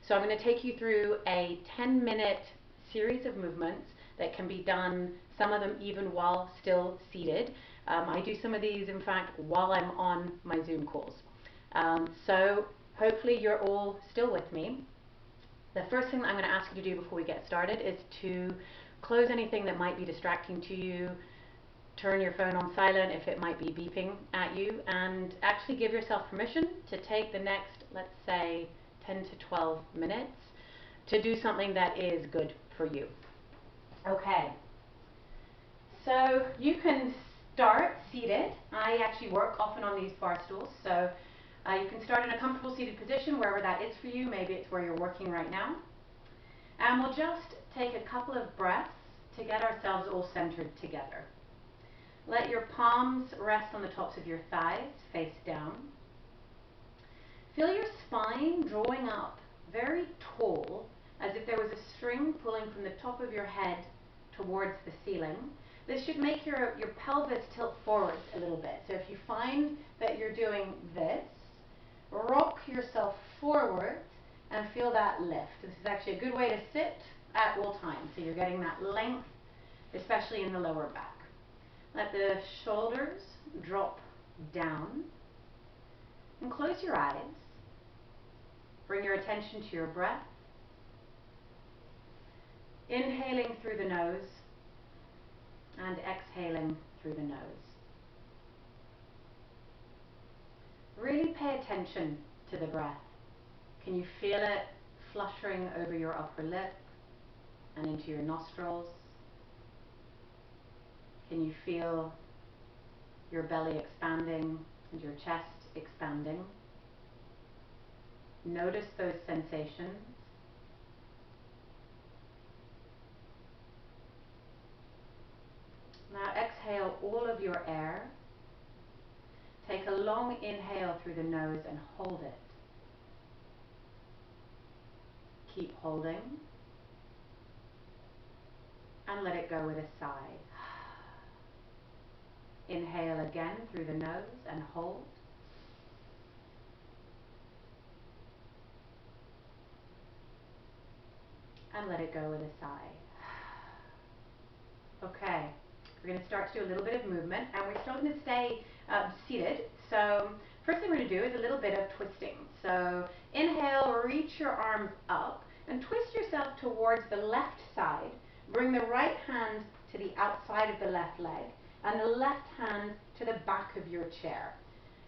So I'm going to take you through a 10-minute series of movements that can be done, some of them even while still seated. I do some of these, in fact, while I'm on my Zoom calls. So hopefully you're all still with me. The first thing I'm going to ask you to do before we get started is to close anything that might be distracting to you, turn your phone on silent if it might be beeping at you, and actually give yourself permission to take the next, let's say, 10 to 12 minutes to do something that is good for you. Okay, so you can start seated. I actually work often on these bar stools, so you can start in a comfortable seated position wherever that is for you. Maybe it's where you're working right now. And we'll just take a couple of breaths to get ourselves all centered together. Let your palms rest on the tops of your thighs, face down. Feel your spine drawing up very tall, as if there was a string pulling from the top of your head towards the ceiling. This should make your pelvis tilt forwards a little bit. So if you find that you're doing this, rock yourself forward and feel that lift. This is actually a good way to sit at all times. So you're getting that length, especially in the lower back. Let the shoulders drop down and close your eyes. Bring your attention to your breath. Inhaling through the nose and exhaling through the nose. Really pay attention to the breath. Can you feel it fluttering over your upper lip and into your nostrils? Can you feel your belly expanding and your chest expanding? Notice those sensations. Now exhale all of your air. Take a long inhale through the nose and hold it. Keep holding. And let it go with a sigh. Inhale again through the nose and hold. And let it go with a sigh. Okay, we're going to start to do a little bit of movement, and we're still going to stay seated. So first thing we're going to do is a little bit of twisting. So inhale, reach your arms up and twist yourself towards the left side. Bring the right hand to the outside of the left leg and the left hand to the back of your chair.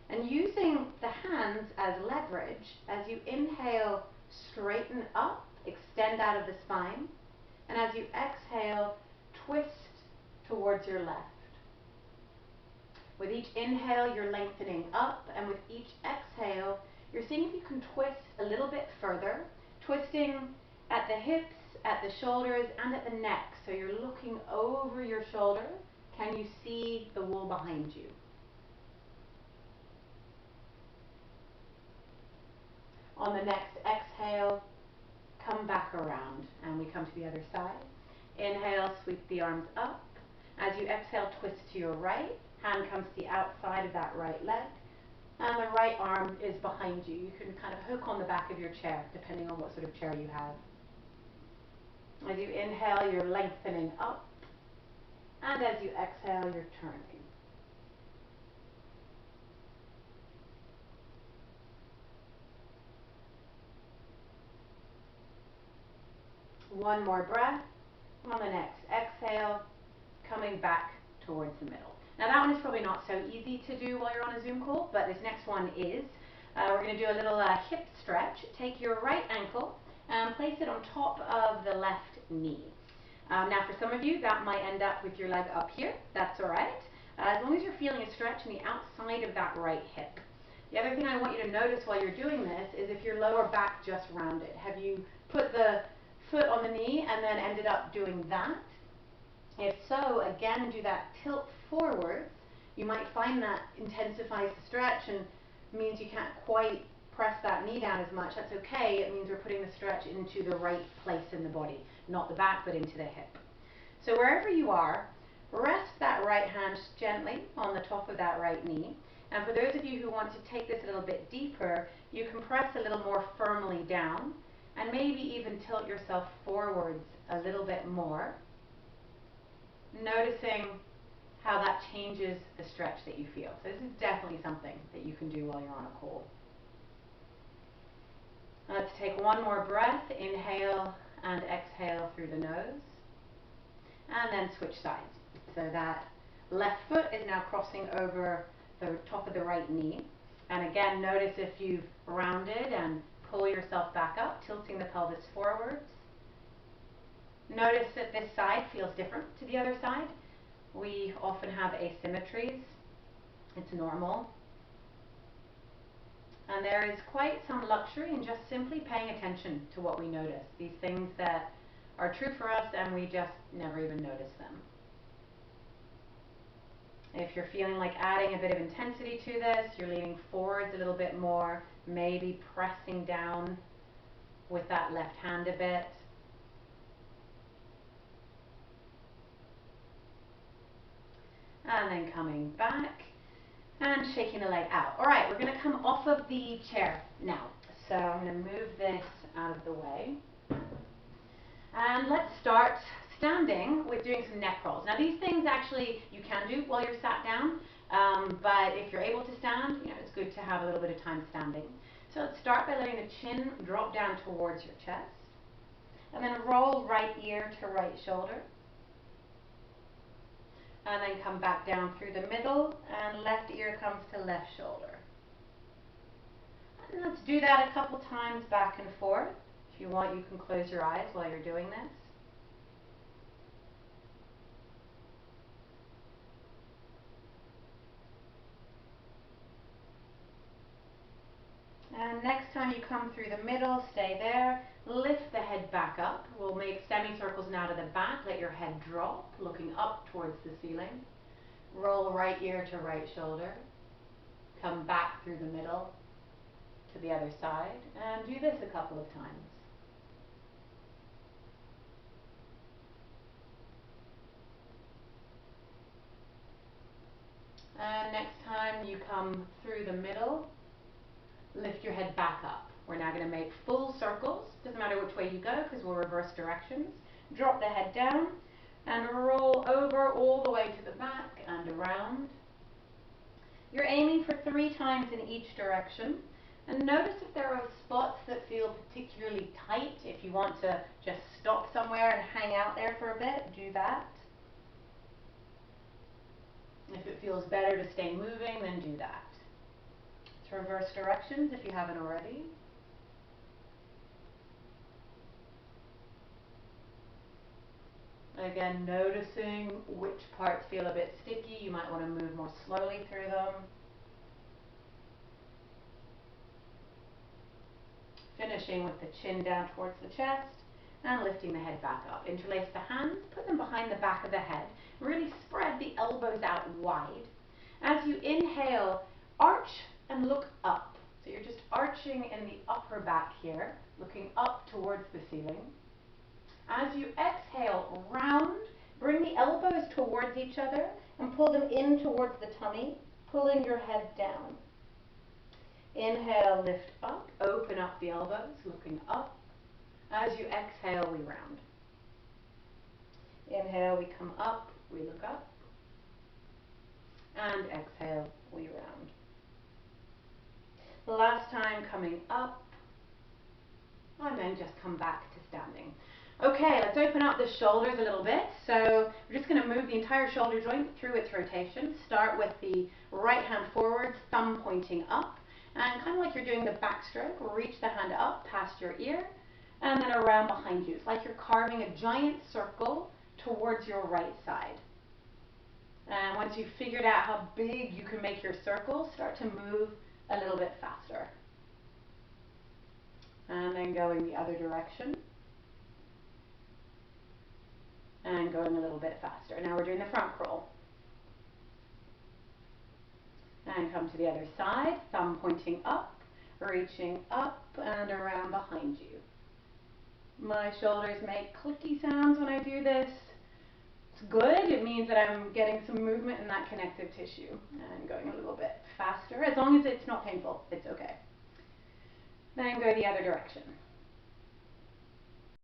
And using the hands as leverage, as you inhale, straighten up, extend out of the spine, and as you exhale, twist towards your left. With each inhale, you're lengthening up, and with each exhale, you're seeing if you can twist a little bit further, twisting at the hips, at the shoulders, and at the neck. So you're looking over your shoulder. Can you see the wall behind you? On the next exhale, come back around, and we come to the other side. Inhale, sweep the arms up. As you exhale, twist to your right. Hand comes to the outside of that right leg, and the right arm is behind you. You can kind of hook on the back of your chair, depending on what sort of chair you have. As you inhale, you're lengthening up, and as you exhale, you're turning. One more breath. On the next exhale, coming back towards the middle. Now that one is probably not so easy to do while you're on a Zoom call, but this next one is. We're going to do a little hip stretch. Take your right ankle and place it on top of the left knee. Now for some of you, that might end up with your leg up here. That's all right. As long as you're feeling a stretch in the outside of that right hip. The other thing I want you to notice while you're doing this is if your lower back just rounded. Have you put the foot on the knee and then ended up doing that? If so, again, do that tilt forward. You might find that intensifies the stretch and means you can't quite press that knee down as much. That's okay. It means we're putting the stretch into the right place in the body, not the back, but into the hip. So wherever you are, rest that right hand gently on the top of that right knee. And for those of you who want to take this a little bit deeper, you can press a little more firmly down and maybe even tilt yourself forwards a little bit more, noticing how that changes the stretch that you feel. So this is definitely something that you can do while you're on a cold. Let's take one more breath. Inhale and exhale through the nose. And then switch sides. So that left foot is now crossing over the top of the right knee. And again, notice if you've rounded and pull yourself back up, tilting the pelvis forwards. Notice that this side feels different to the other side. We often have asymmetries. It's normal. And there is quite some luxury in just simply paying attention to what we notice. These things that are true for us and we just never even notice them. If you're feeling like adding a bit of intensity to this, you're leaning forwards a little bit more, maybe pressing down with that left hand a bit. And then coming back and shaking the leg out. All right, we're going to come off of the chair now. So I'm going to move this out of the way. And let's start standing with doing some neck crawls. Now these things actually you can do while you're sat down, but if you're able to stand, it's good to have a little bit of time standing. So let's start by letting the chin drop down towards your chest, and then roll right ear to right shoulder, and then come back down through the middle, and left ear comes to left shoulder. And let's do that a couple times back and forth. If you want, you can close your eyes while you're doing this. And next time you come through the middle, stay there. Lift the head back up. We'll make semicircles now to the back. Let your head drop, looking up towards the ceiling. Roll right ear to right shoulder. Come back through the middle to the other side. And do this a couple of times. And next time you come through the middle, lift your head back up. We're now going to make full circles. Doesn't matter which way you go because we'll reverse directions. Drop the head down and roll over all the way to the back and around. You're aiming for 3 times in each direction. And notice if there are spots that feel particularly tight. If you want to just stop somewhere and hang out there for a bit, do that. If it feels better to stay moving, then do that. Let's reverse directions if you haven't already. Again, noticing which parts feel a bit sticky. You might want to move more slowly through them. Finishing with the chin down towards the chest and lifting the head back up. Interlace the hands, put them behind the back of the head. Really spread the elbows out wide. As you inhale, arch and look up. So you're just arching in the upper back here, looking up towards the ceiling. As you exhale, round, bring the elbows towards each other and pull them in towards the tummy, pulling your head down. Inhale, lift up, open up the elbows, looking up. As you exhale, we round. Inhale, we come up, we look up. And exhale, we round. The last time, coming up, and then just come back to standing. Okay, let's open up the shoulders a little bit. So we're just going to move the entire shoulder joint through its rotation. Start with the right hand forwards, thumb pointing up. And kind of like you're doing the backstroke, reach the hand up past your ear and then around behind you. It's like you're carving a giant circle towards your right side. And once you've figured out how big you can make your circle, start to move a little bit faster. And then going the other direction. And going a little bit faster. Now we're doing the front crawl. And come to the other side, thumb pointing up, reaching up and around behind you. My shoulders make clicky sounds when I do this. It's good. It means that I'm getting some movement in that connective tissue. And going a little bit faster. As long as it's not painful, it's okay. Then go the other direction.